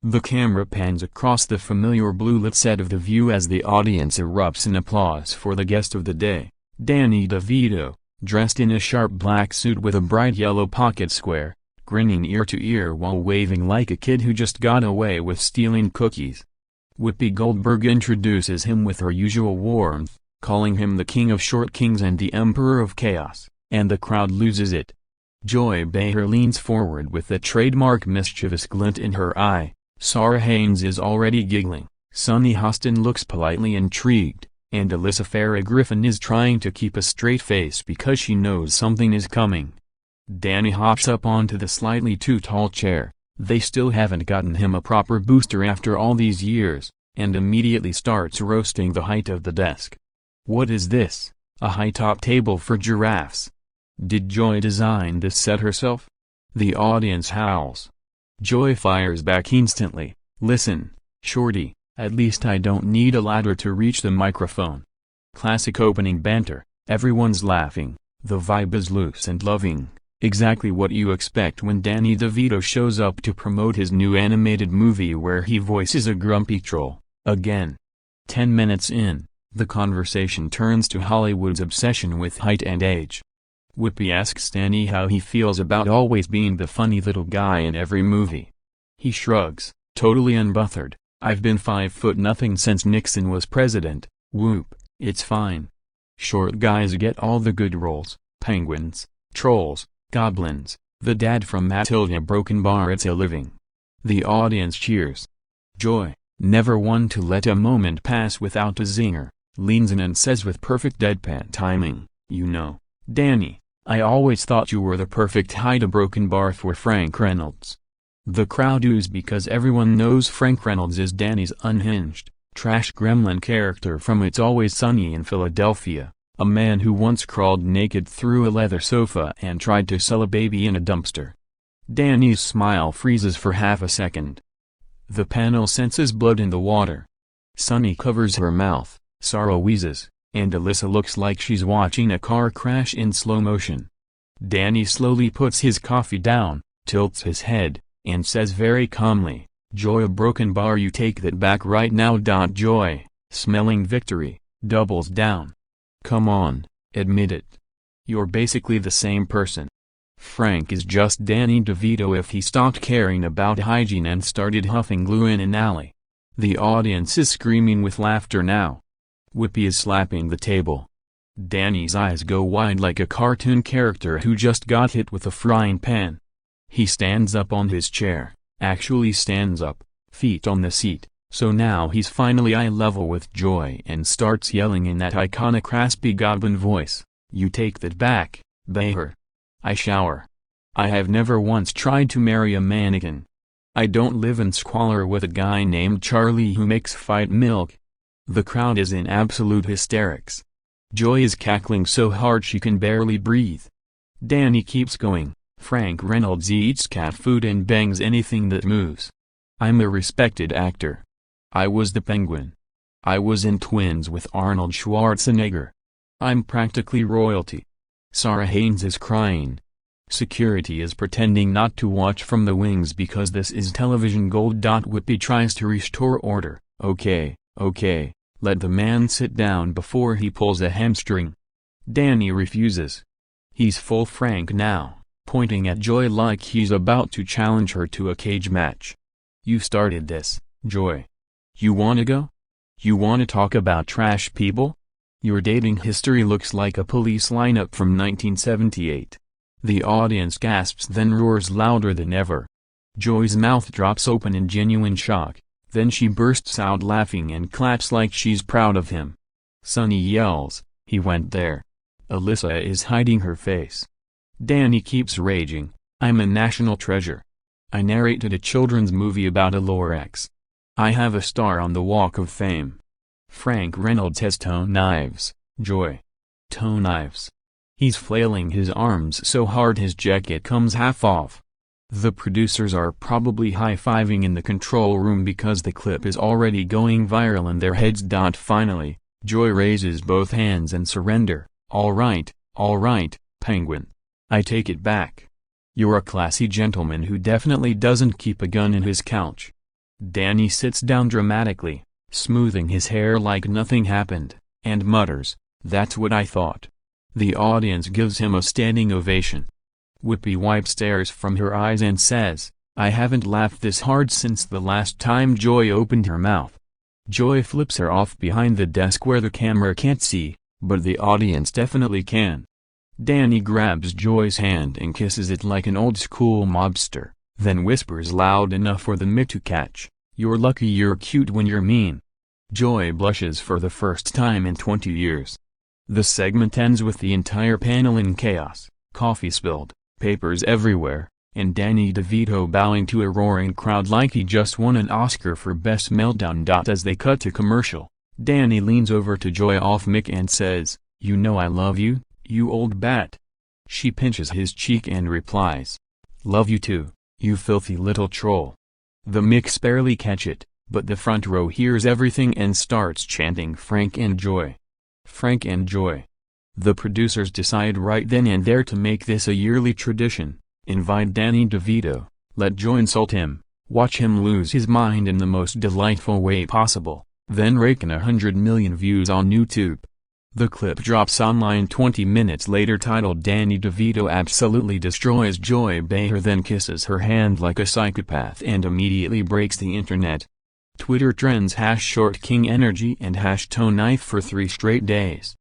The camera pans across the familiar blue-lit set of The View as the audience erupts in applause for the guest of the day, Danny DeVito, dressed in a sharp black suit with a bright yellow pocket square, grinning ear to ear while waving like a kid who just got away with stealing cookies. Whoopi Goldberg introduces him with her usual warmth, calling him the King of Short Kings and the Emperor of Chaos, and the crowd loses it. Joy Behar leans forward with a trademark mischievous glint in her eye. Sarah Haynes is already giggling, Sunny Hostin looks politely intrigued, and Alyssa Farah Griffin is trying to keep a straight face because she knows something is coming. Danny hops up onto the slightly too tall chair, they still haven't gotten him a proper booster after all these years, and immediately starts roasting the height of the desk. What is this, a high-top table for giraffes? Did Joy design this set herself? The audience howls. Joy fires back instantly, listen, shorty, at least I don't need a ladder to reach the microphone. Classic opening banter, everyone's laughing, the vibe is loose and loving, exactly what you expect when Danny DeVito shows up to promote his new animated movie where he voices a grumpy troll, again. 10 minutes in, the conversation turns to Hollywood's obsession with height and age. Whoopi asks Danny how he feels about always being the funny little guy in every movie. He shrugs, totally unbothered, I've been 5'0" since Nixon was president, whoop, it's fine. Short guys get all the good roles, penguins, trolls, goblins, the dad from Matilda Broken Bar It's a Living. The audience cheers. Joy, never one to let a moment pass without a zinger, leans in and says with perfect deadpan timing, you know, Danny, I always thought you were the perfect height a broken bar for Frank Reynolds. The crowd oos because everyone knows Frank Reynolds is Danny's unhinged, trash gremlin character from It's Always Sunny in Philadelphia, a man who once crawled naked through a leather sofa and tried to sell a baby in a dumpster. Danny's smile freezes for half a second. The panel senses blood in the water. Sunny covers her mouth, Sarah wheezes, and Alyssa looks like she's watching a car crash in slow motion. Danny slowly puts his coffee down, tilts his head, and says very calmly, Joy, a broken bar, you take that back right now. Joy, smelling victory, doubles down. Come on, admit it. You're basically the same person. Frank is just Danny DeVito if he stopped caring about hygiene and started huffing glue in an alley. The audience is screaming with laughter now. Whoopi is slapping the table. Danny's eyes go wide like a cartoon character who just got hit with a frying pan. He stands up on his chair, actually stands up, feet on the seat, so now he's finally eye level with Joy and starts yelling in that iconic raspy goblin voice, you take that back, Behar. I shower. I have never once tried to marry a mannequin. I don't live in squalor with a guy named Charlie who makes fight milk. The crowd is in absolute hysterics. Joy is cackling so hard she can barely breathe. Danny keeps going, Frank Reynolds eats cat food and bangs anything that moves. I'm a respected actor. I was the Penguin. I was in Twins with Arnold Schwarzenegger. I'm practically royalty. Sarah Haynes is crying. Security is pretending not to watch from the wings because this is television gold. Whoopi tries to restore order. Okay, let the man sit down before he pulls a hamstring. Danny refuses. He's full Frank now, pointing at Joy like he's about to challenge her to a cage match. You started this, Joy. You wanna go? You wanna talk about trash people? Your dating history looks like a police lineup from 1978. The audience gasps then roars louder than ever. Joy's mouth drops open in genuine shock, then she bursts out laughing and claps like she's proud of him. Sunny yells, he went there. Alyssa is hiding her face. Danny keeps raging, I'm a national treasure. I narrated a children's movie about a Lorax. I have a star on the Walk of Fame. Frank Reynolds has toe knives, Joy. Toe knives. He's flailing his arms so hard his jacket comes half off. The producers are probably high-fiving in the control room because the clip is already going viral in their heads. Finally, Joy raises both hands and surrender. All right, Penguin. I take it back. You're a classy gentleman who definitely doesn't keep a gun in his couch. Danny sits down dramatically, smoothing his hair like nothing happened, and mutters, "That's what I thought." The audience gives him a standing ovation. Whoopi wipes tears from her eyes and says, "I haven't laughed this hard since the last time Joy opened her mouth." Joy flips her off behind the desk where the camera can't see, but the audience definitely can. Danny grabs Joy's hand and kisses it like an old-school mobster, then whispers loud enough for the mic to catch, "You're lucky you're cute when you're mean." Joy blushes for the first time in 20 years. The segment ends with the entire panel in chaos, coffee spilled, papers everywhere, and Danny DeVito bowing to a roaring crowd like he just won an Oscar for Best Meltdown. As they cut to commercial, Danny leans over to Joy off mic and says, "You know I love you, you old bat." She pinches his cheek and replies, "Love you too, you filthy little troll." The mics barely catch it, but the front row hears everything and starts chanting Frank and Joy. Frank and Joy. The producers decide right then and there to make this a yearly tradition. Invite Danny DeVito, let Joy insult him, watch him lose his mind in the most delightful way possible, then rake in 100 million views on YouTube. The clip drops online 20 minutes later titled "Danny DeVito absolutely destroys Joy Behar, then kisses her hand like a psychopath," and immediately breaks the internet. Twitter trends #ShortKingEnergy and #ToneKnife for 3 straight days.